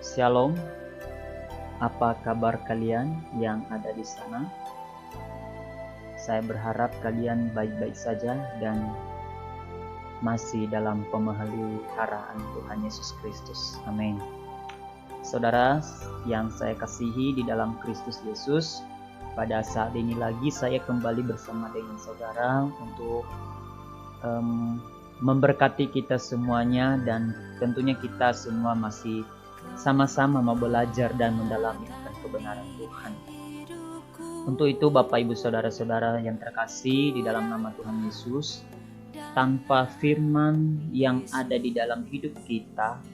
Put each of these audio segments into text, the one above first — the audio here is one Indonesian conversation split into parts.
Shalom, apa kabar kalian yang ada di sana? Saya berharap kalian baik-baik saja dan masih dalam pemeliharaan Tuhan Yesus Kristus. Amin. Saudara yang saya kasihi di dalam Kristus Yesus, pada saat ini lagi saya kembali bersama dengan saudara untuk memberkati kita semuanya, dan tentunya kita semua masih sama-sama mau belajar dan mendalami akan kebenaran Tuhan. Untuk itu Bapak Ibu Saudara-saudara yang terkasih di dalam nama Tuhan Yesus, tanpa firman yang ada di dalam hidup kita,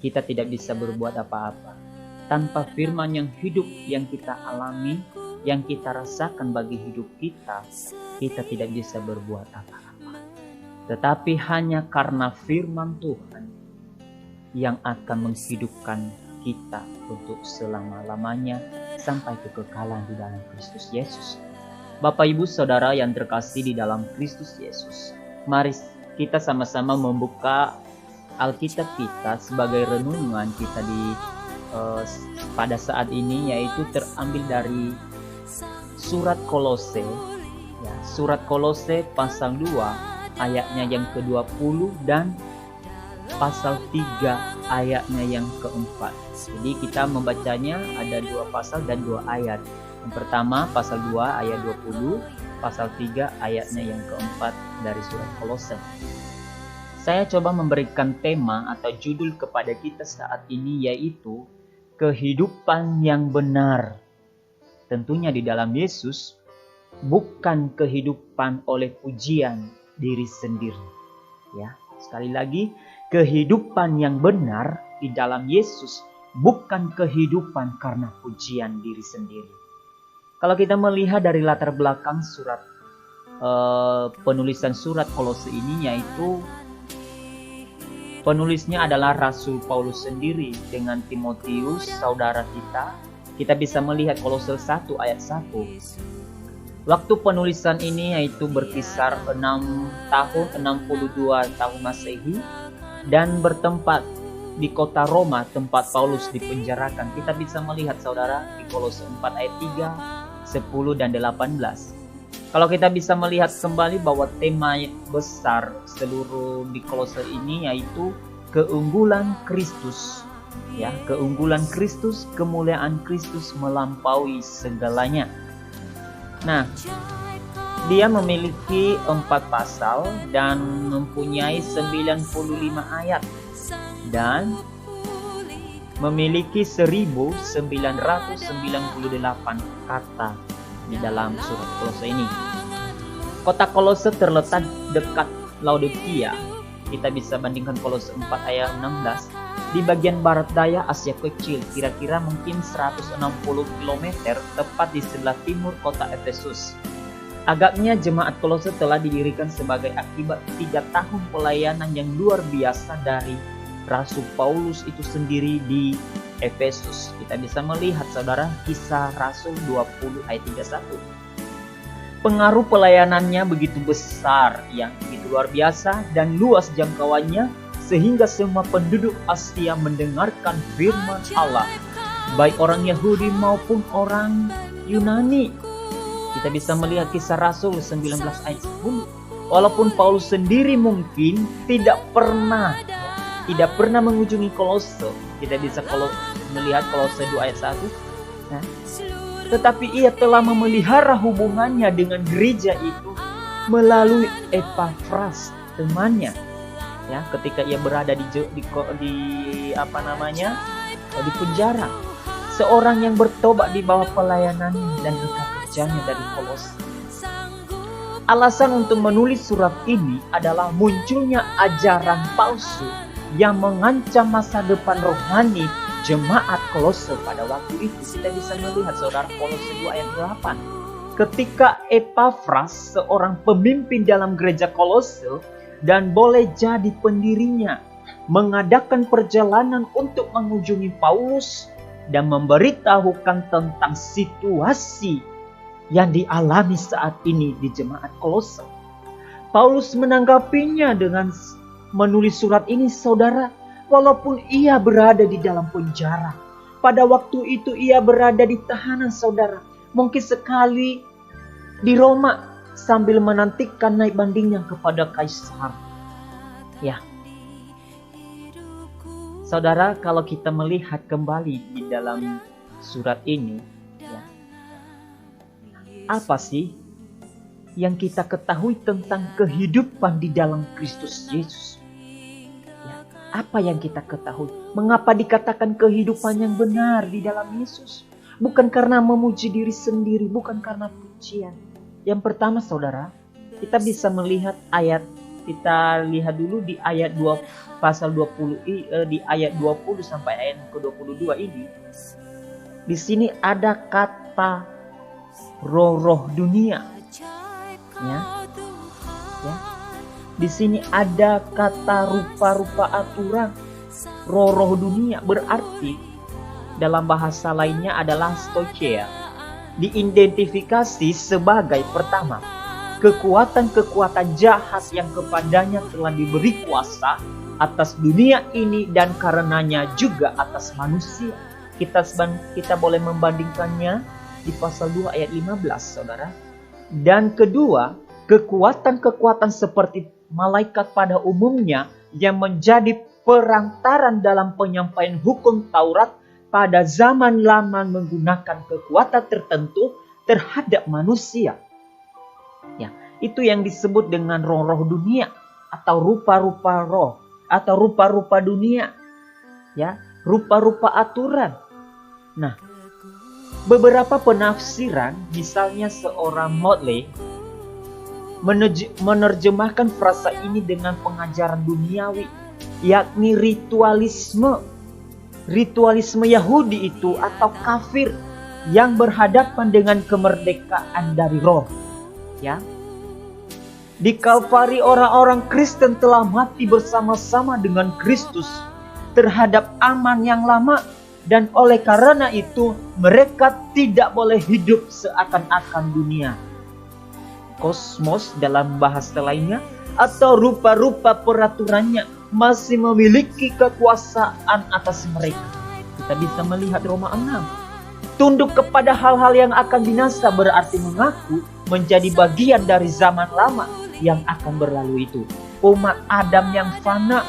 kita tidak bisa berbuat apa-apa. Tanpa firman yang hidup yang kita alami, yang kita rasakan bagi hidup kita, kita tidak bisa berbuat apa-apa. Tetapi hanya karena firman Tuhan yang akan menghidupkan kita untuk selama-lamanya sampai kekekalan di dalam Kristus Yesus. Bapak Ibu Saudara yang terkasih di dalam Kristus Yesus, mari kita sama-sama membuka Alkitab kita sebagai renungan kita pada saat ini, yaitu terambil dari surat Kolose, surat Kolose pasal 2 ayatnya yang ke-20 dan pasal 3 ayatnya yang keempat. Jadi kita membacanya ada 2 pasal dan 2 ayat. Yang pertama pasal 2 ayat 20, pasal 3 ayatnya yang keempat dari surat Kolose. Saya coba memberikan tema atau judul kepada kita saat ini, yaitu kehidupan yang benar. Tentunya di dalam Yesus, bukan kehidupan oleh pujian diri sendiri. Ya, sekali lagi, kehidupan yang benar di dalam Yesus bukan kehidupan karena pujian diri sendiri. Kalau kita melihat dari latar belakang penulisan surat Kolose ini, yaitu penulisnya adalah Rasul Paulus sendiri dengan Timotius, saudara kita. Kita bisa melihat Kolose 1 ayat 1. Waktu penulisan ini yaitu berkisar 62 tahun Masehi, dan bertempat di kota Roma tempat Paulus dipenjarakan. Kita bisa melihat saudara di Kolose 4 ayat 3, 10 dan 18. Kalau kita bisa melihat kembali bahwa tema besar seluruh di Kolose ini yaitu keunggulan Kristus. Ya, keunggulan Kristus, kemuliaan Kristus melampaui segalanya. Nah, dia memiliki 4 pasal dan mempunyai 95 ayat dan memiliki 1998 kata di dalam surat Kolose ini. Kota Kolose terletak dekat Laodikia. Kita bisa bandingkan Kolose 4 ayat 16 di bagian barat daya Asia Kecil, kira-kira mungkin 160 km tepat di sebelah timur kota Efesus. Agaknya jemaat Kolose telah didirikan sebagai akibat 3 tahun pelayanan yang luar biasa dari Rasul Paulus itu sendiri di Efesus. Kita bisa melihat saudara Kisah Rasul 20 ayat 31. Pengaruh pelayanannya begitu besar, yang begitu luar biasa dan luas jangkauannya, sehingga semua penduduk Asia mendengarkan firman Allah, baik orang Yahudi maupun orang Yunani. Kita bisa melihat Kisah Rasul 19 ayat 10. Walaupun Paulus sendiri mungkin tidak pernah mengunjungi Kolose. Kita bisa melihat Kolose 2 ayat 1. Tetapi ia telah memelihara hubungannya dengan gereja itu melalui Epafras, temannya. Ya, ketika ia berada di penjara. Seorang yang bertobat di bawah pelayanannya dan rekan kerjanya dari Kolose. Alasan untuk menulis surat ini adalah munculnya ajaran palsu yang mengancam masa depan rohani jemaat Kolose pada waktu itu. Kita bisa melihat saudara Kolose 2 ayat 8. Ketika Epafras, seorang pemimpin dalam gereja Kolose dan boleh jadi pendirinya, mengadakan perjalanan untuk mengunjungi Paulus dan memberitahukan tentang situasi yang dialami saat ini di jemaat Kolose. Paulus menanggapinya dengan menulis surat ini, saudara, walaupun ia berada di dalam penjara. Pada waktu itu ia berada di tahanan, saudara. Mungkin sekali di Roma sambil menantikan naik bandingnya kepada Kaisar. Ya. Saudara, kalau kita melihat kembali di dalam surat ini, ya, apa sih yang kita ketahui tentang kehidupan di dalam Kristus Yesus? Ya, apa yang kita ketahui? Mengapa dikatakan kehidupan yang benar di dalam Yesus? Bukan karena memuji diri sendiri, bukan karena pujian. Yang pertama, saudara, kita bisa melihat ayat. Kita lihat dulu di ayat 2 pasal 20 di ayat 20 sampai ayat ke-22 ini. Di sini ada kata roh-roh dunia. Ya. Ya. Di sini ada kata rupa-rupa aturan. Roh-roh dunia berarti dalam bahasa lainnya adalah stoicheia. Diidentifikasi sebagai pertama, kekuatan-kekuatan jahat yang kepadanya telah diberi kuasa atas dunia ini dan karenanya juga atas manusia. Kita boleh membandingkannya di pasal 2 ayat 15, saudara. Dan kedua, kekuatan-kekuatan seperti malaikat pada umumnya yang menjadi perantaran dalam penyampaian hukum Taurat pada zaman lama menggunakan kekuatan tertentu terhadap manusia. Ya, itu yang disebut dengan roh-roh dunia atau rupa-rupa roh atau rupa-rupa dunia. Ya, rupa-rupa aturan. Nah, beberapa penafsiran, misalnya seorang Motley menerjemahkan frasa ini dengan pengajaran duniawi, yakni ritualisme Yahudi itu atau kafir yang berhadapan dengan kemerdekaan dari roh. Ya. Di Kalvari orang-orang Kristen telah mati bersama-sama dengan Kristus terhadap aman yang lama, dan oleh karena itu mereka tidak boleh hidup seakan-akan dunia. Kosmos dalam bahasa lainnya atau rupa-rupa peraturannya masih memiliki kekuasaan atas mereka. Kita bisa melihat Roma 6. Tunduk kepada hal-hal yang akan binasa berarti mengaku menjadi bagian dari zaman lama yang akan berlalu itu. Umat Adam yang fana.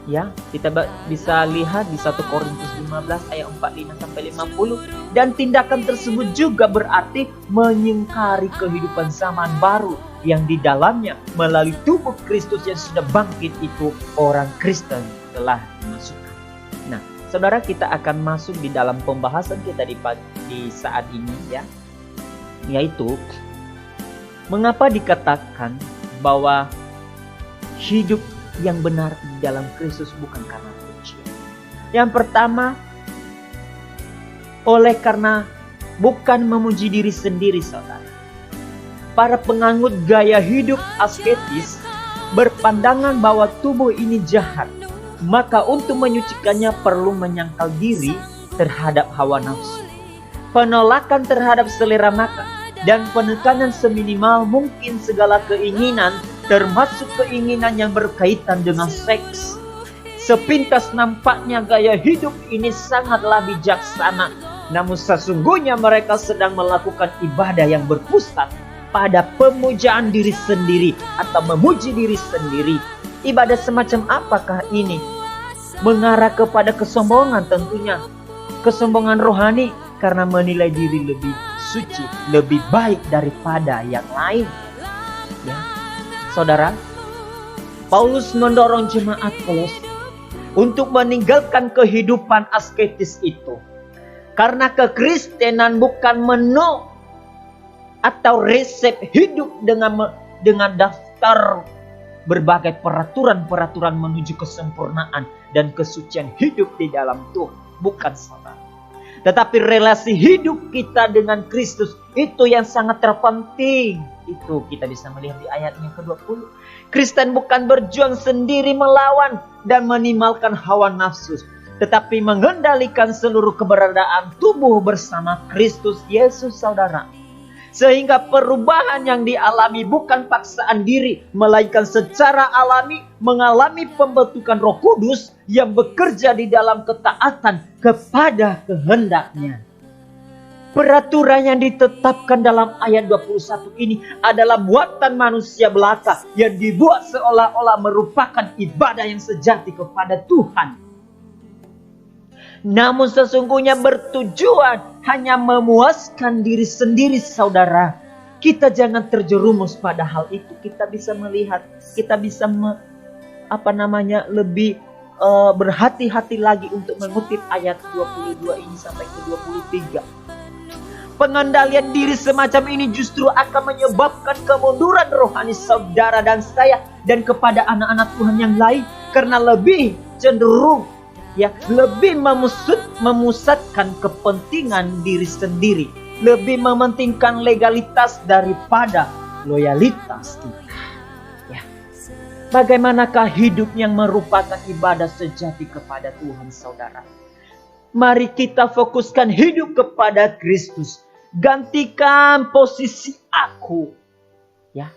Ya, kita bisa lihat di 1 Korintus 15 ayat 45 sampai 50. Dan tindakan tersebut juga berarti mengingkari kehidupan zaman baru yang di dalamnya melalui tubuh Kristus yang sudah bangkit itu orang Kristen telah dimasukkan. Nah, saudara, kita akan masuk di dalam pembahasan kita di saat ini, ya, yaitu mengapa dikatakan bahwa hidup yang benar di dalam Kristus bukan karena pujian. Yang pertama, oleh karena bukan memuji diri sendiri, saudara. Para penganut gaya hidup asketis berpandangan bahwa tubuh ini jahat, maka untuk menyucikannya perlu menyangkal diri terhadap hawa nafsu, penolakan terhadap selera makan, dan penekanan seminimal mungkin segala keinginan, termasuk keinginan yang berkaitan dengan seks. Sepintas nampaknya gaya hidup ini sangatlah bijaksana, namun sesungguhnya mereka sedang melakukan ibadah yang berpusat pada pemujaan diri sendiri atau memuji diri sendiri. Ibadah semacam apakah ini? Mengarah kepada kesombongan tentunya. Kesombongan rohani karena menilai diri lebih suci, lebih baik daripada yang lain. Ya. Saudara, Paulus mendorong jemaat Kolose untuk meninggalkan kehidupan asketis itu. Karena kekristenan bukan menu atau resep hidup dengan daftar berbagai peraturan-peraturan menuju kesempurnaan dan kesucian hidup di dalam Tuhan. Bukan, saudara. Tetapi relasi hidup kita dengan Kristus itu yang sangat terpenting. Itu kita bisa melihat di ayatnya ke-20. Kristen bukan berjuang sendiri melawan dan menimbulkan hawa nafsu, tetapi mengendalikan seluruh keberadaan tubuh bersama Kristus Yesus, saudara. Sehingga perubahan yang dialami bukan paksaan diri, melainkan secara alami mengalami pembentukan Roh Kudus yang bekerja di dalam ketaatan kepada kehendak-Nya. Peraturan yang ditetapkan dalam ayat 21 ini adalah muatan manusia belaka yang dibuat seolah-olah merupakan ibadah yang sejati kepada Tuhan. Namun sesungguhnya bertujuan hanya memuaskan diri sendiri, saudara. Kita jangan terjerumus pada hal itu. Kita bisa melihat, kita bisa lebih berhati-hati lagi untuk mengutip ayat 22 ini sampai ke 23. Pengendalian diri semacam ini justru akan menyebabkan kemunduran rohani saudara dan saya dan kepada anak-anak Tuhan yang lain, karena lebih cenderung lebih memusatkan kepentingan diri sendiri, lebih mementingkan legalitas daripada loyalitas kita. Bagaimanakah hidup yang merupakan ibadah sejati kepada Tuhan, saudara? Mari kita fokuskan hidup kepada Kristus. Gantikan posisi aku.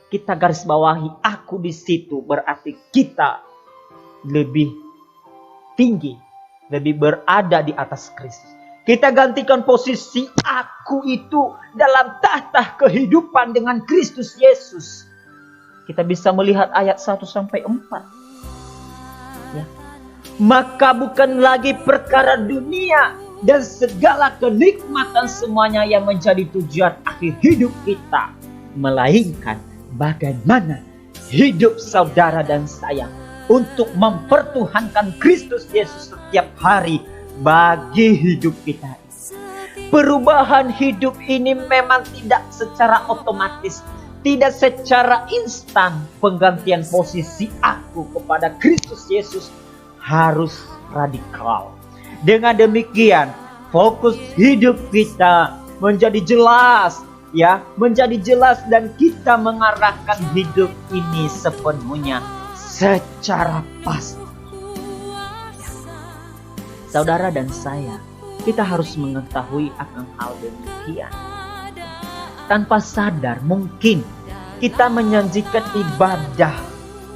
Kita garis bawahi aku di situ, berarti kita lebih tinggi, lebih berada di atas Kristus. Kita gantikan posisi aku itu dalam tahta kehidupan dengan Kristus Yesus. Kita bisa melihat ayat 1 sampai 4. Maka bukan lagi perkara dunia dan segala kenikmatan semuanya yang menjadi tujuan akhir hidup kita, melainkan bagaimana hidup saudara dan saya untuk mempertuhankan Kristus Yesus setiap hari bagi hidup kita. Perubahan hidup ini memang tidak secara otomatis, tidak secara instan. Penggantian posisi aku kepada Kristus Yesus harus radikal. Dengan demikian, fokus hidup kita menjadi jelas, dan kita mengarahkan hidup ini sepenuhnya secara pasti. Saudara dan saya, kita harus mengetahui akan hal demikian. Tanpa sadar mungkin kita menjanjikan ibadah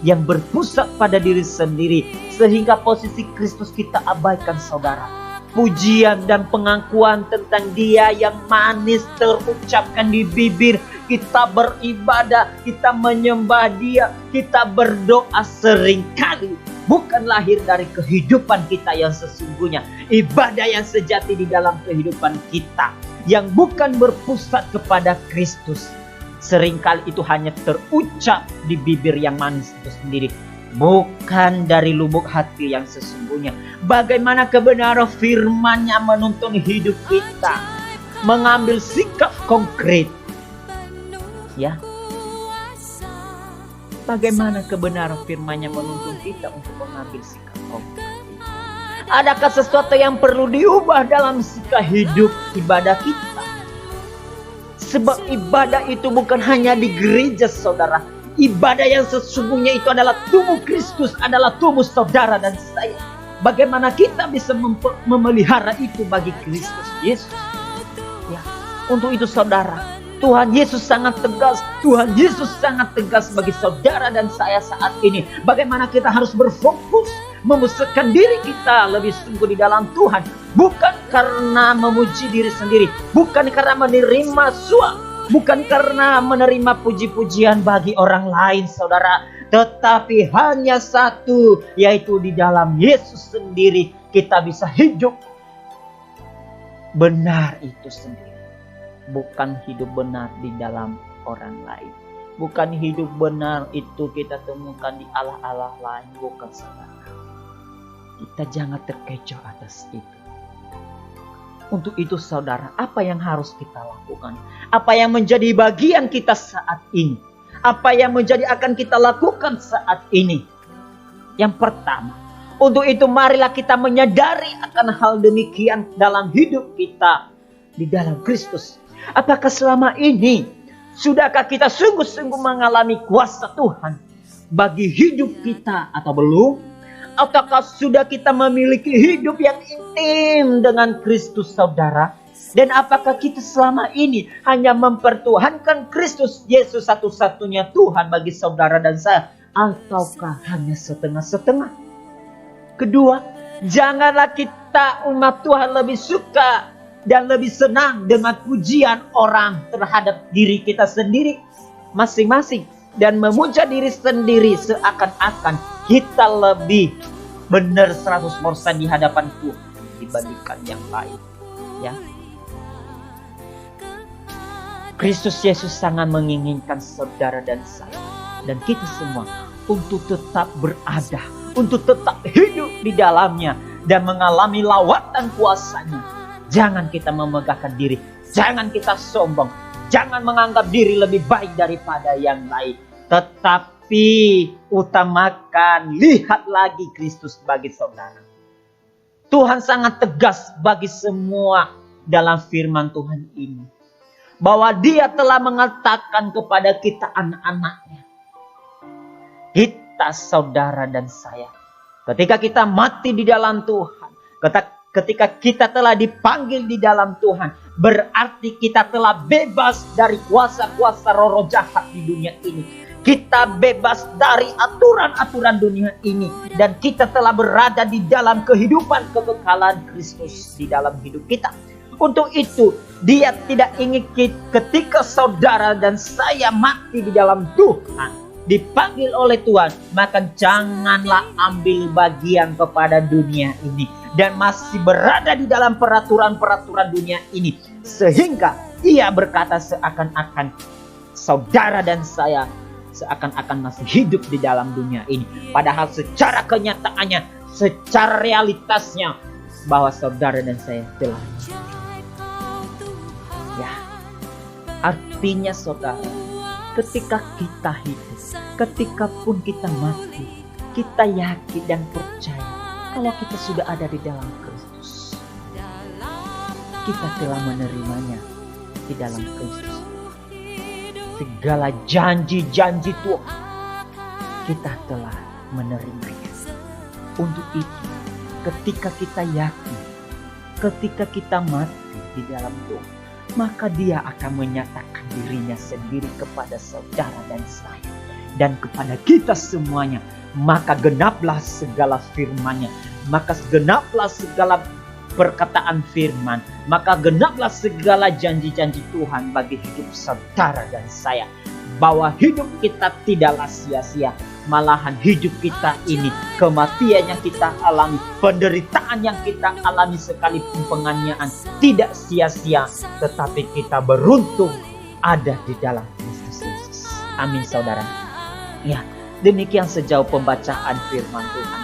yang berpusat pada diri sendiri, sehingga posisi Kristus kita abaikan, saudara. Pujian dan pengakuan tentang Dia yang manis terucapkan di bibir. Kita beribadah, kita menyembah Dia, kita berdoa seringkali bukan lahir dari kehidupan kita yang sesungguhnya. Ibadah yang sejati di dalam kehidupan kita yang bukan berpusat kepada Kristus, seringkali itu hanya terucap di bibir yang manis itu sendiri, bukan dari lubuk hati yang sesungguhnya. Bagaimana kebenaran firman-Nya menuntun hidup kita, mengambil sikap konkret. Bagaimana kebenaran firman-Nya menuntun kita untuk mengambil sikap konkret? Adakah sesuatu yang perlu diubah dalam sikap hidup ibadah kita? Sebab ibadah itu bukan hanya di gereja, saudara. Ibadah yang sesungguhnya itu adalah tubuh Kristus, adalah tubuh saudara dan saya. Bagaimana kita bisa memelihara itu bagi Kristus Yesus? Untuk itu, saudara, Tuhan Yesus sangat tegas. Tuhan Yesus sangat tegas bagi saudara dan saya saat ini. Bagaimana kita harus berfokus memusatkan diri kita lebih sungguh di dalam Tuhan. Bukan karena memuji diri sendiri, bukan karena menerima suap, bukan karena menerima puji-pujian bagi orang lain, saudara. Tetapi hanya satu, yaitu di dalam Yesus sendiri kita bisa hidup benar itu sendiri. Bukan hidup benar di dalam orang lain. Bukan hidup benar itu kita temukan di Allah-Allah lain. Bukan, saudara. Kita jangan terkecoh atas itu. Untuk itu, saudara, apa yang harus kita lakukan? Apa yang menjadi bagian kita saat ini? Apa yang akan kita lakukan saat ini? Yang pertama, untuk itu marilah kita menyadari akan hal demikian dalam hidup kita di dalam Kristus. Apakah selama ini sudahkah kita sungguh-sungguh mengalami kuasa Tuhan bagi hidup kita atau belum? Ataukah sudah kita memiliki hidup yang intim dengan Kristus, saudara? Dan apakah kita selama ini hanya mempertuhankan Kristus Yesus satu-satunya Tuhan bagi saudara dan saya, ataukah hanya setengah-setengah? Kedua, janganlah kita umat Tuhan lebih suka dan lebih senang dengan pujian orang terhadap diri kita sendiri masing-masing, dan memuja diri sendiri seakan-akan kita lebih benar 100% di hadapan Tuhan dibandingkan yang lain. Ya, Kristus Yesus sangat menginginkan saudara dan saya dan kita semua untuk tetap berada, untuk tetap hidup di dalamnya dan mengalami lawatan kuasanya. Jangan kita memegahkan diri, jangan kita sombong, jangan menganggap diri lebih baik daripada yang lain. Tetapi utamakan, lihat lagi Kristus bagi saudara. Tuhan sangat tegas bagi semua dalam firman Tuhan ini, bahwa Dia telah mengatakan kepada kita anak-anaknya, kita saudara dan saya, ketika kita mati di dalam Tuhan, ketika kita telah dipanggil di dalam Tuhan, berarti kita telah bebas dari kuasa-kuasa roh jahat di dunia ini. Kita bebas dari aturan-aturan dunia ini, dan kita telah berada di dalam kehidupan kekekalan Kristus di dalam hidup kita. Untuk itu, Dia tidak ingin ketika saudara dan saya mati di dalam Tuhan, dipanggil oleh Tuhan, maka janganlah ambil bagian kepada dunia ini dan masih berada di dalam peraturan-peraturan dunia ini, sehingga Ia berkata seakan-akan saudara dan saya seakan-akan masih hidup di dalam dunia ini, padahal secara kenyataannya, secara realitasnya, bahwa saudara dan saya telah. Ya, artinya saudara, ketika kita hidup, ketika pun kita mati, kita yakin dan percaya kalau kita sudah ada di dalam Kristus, kita telah menerimanya di dalam Kristus. Segala janji-janji Tuhan kita telah menerimanya. Untuk itu, ketika kita yakin, ketika kita mati di dalam Tuhan, maka Dia akan menyatakan dirinya sendiri kepada saudara dan saya dan kepada kita semuanya. Maka genaplah segala firman-Nya, maka genaplah segala perkataan firman, maka genaplah segala janji-janji Tuhan bagi hidup saudara dan saya, bahwa hidup kita tidaklah sia-sia, malahan hidup kita ini, kematian yang kita alami, penderitaan yang kita alami, sekalipun penganiayaan, tidak sia-sia, tetapi kita beruntung ada di dalam Kristus Yesus. Amin saudara. Ya, demikian sejauh pembacaan firman Tuhan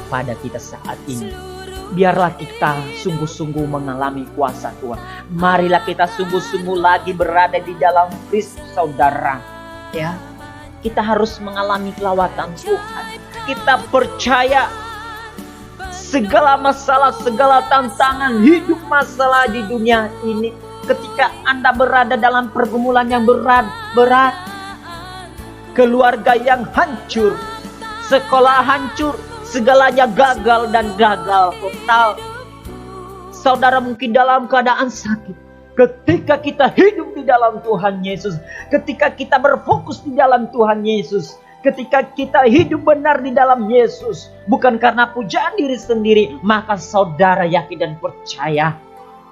pada kita saat ini. Biarlah kita sungguh-sungguh mengalami kuasa Tuhan. Marilah kita sungguh-sungguh lagi berada di dalam Kristus saudara. Ya, kita harus mengalami kelawatan Tuhan. Kita percaya segala masalah, segala tantangan hidup, masalah di dunia ini, ketika Anda berada dalam pergumulan yang berat, keluarga yang hancur, sekolah hancur, segalanya gagal dan gagal total. Saudara mungkin dalam keadaan sakit. Ketika kita hidup di dalam Tuhan Yesus, ketika kita berfokus di dalam Tuhan Yesus, ketika kita hidup benar di dalam Yesus, bukan karena pujaan diri sendiri, maka saudara yakin dan percaya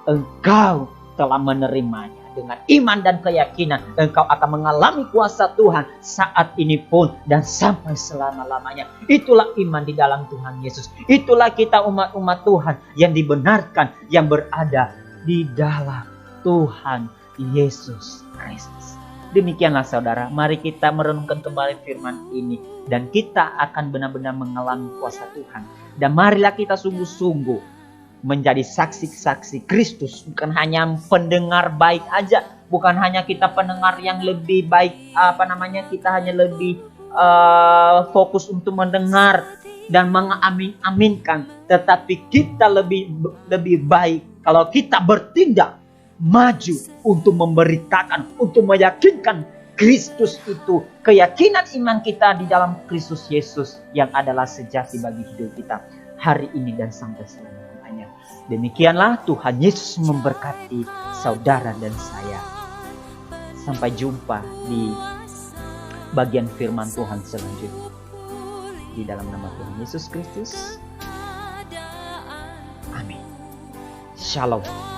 engkau telah menerimanya. Dengan iman dan keyakinan, engkau akan mengalami kuasa Tuhan saat ini pun dan sampai selama-lamanya. Itulah iman di dalam Tuhan Yesus. Itulah kita umat-umat Tuhan yang dibenarkan, yang berada di dalam Tuhan Yesus Kristus. Demikianlah saudara, mari kita merenungkan kembali firman ini, dan kita akan benar-benar mengalami kuasa Tuhan. Dan marilah kita sungguh-sungguh menjadi saksi-saksi Kristus, bukan hanya pendengar baik aja, bukan hanya kita pendengar yang lebih baik, kita hanya lebih fokus untuk mendengar dan mengaminkan, tetapi kita lebih baik kalau kita bertindak maju untuk memberitakan, untuk meyakinkan Kristus itu, keyakinan iman kita di dalam Kristus Yesus yang adalah sejati bagi hidup kita hari ini dan sampai selama-lamanya. Demikianlah Tuhan Yesus memberkati saudara dan saya. Sampai jumpa di bagian firman Tuhan selanjutnya. Di dalam nama Tuhan Yesus Kristus. Amin. Shalom.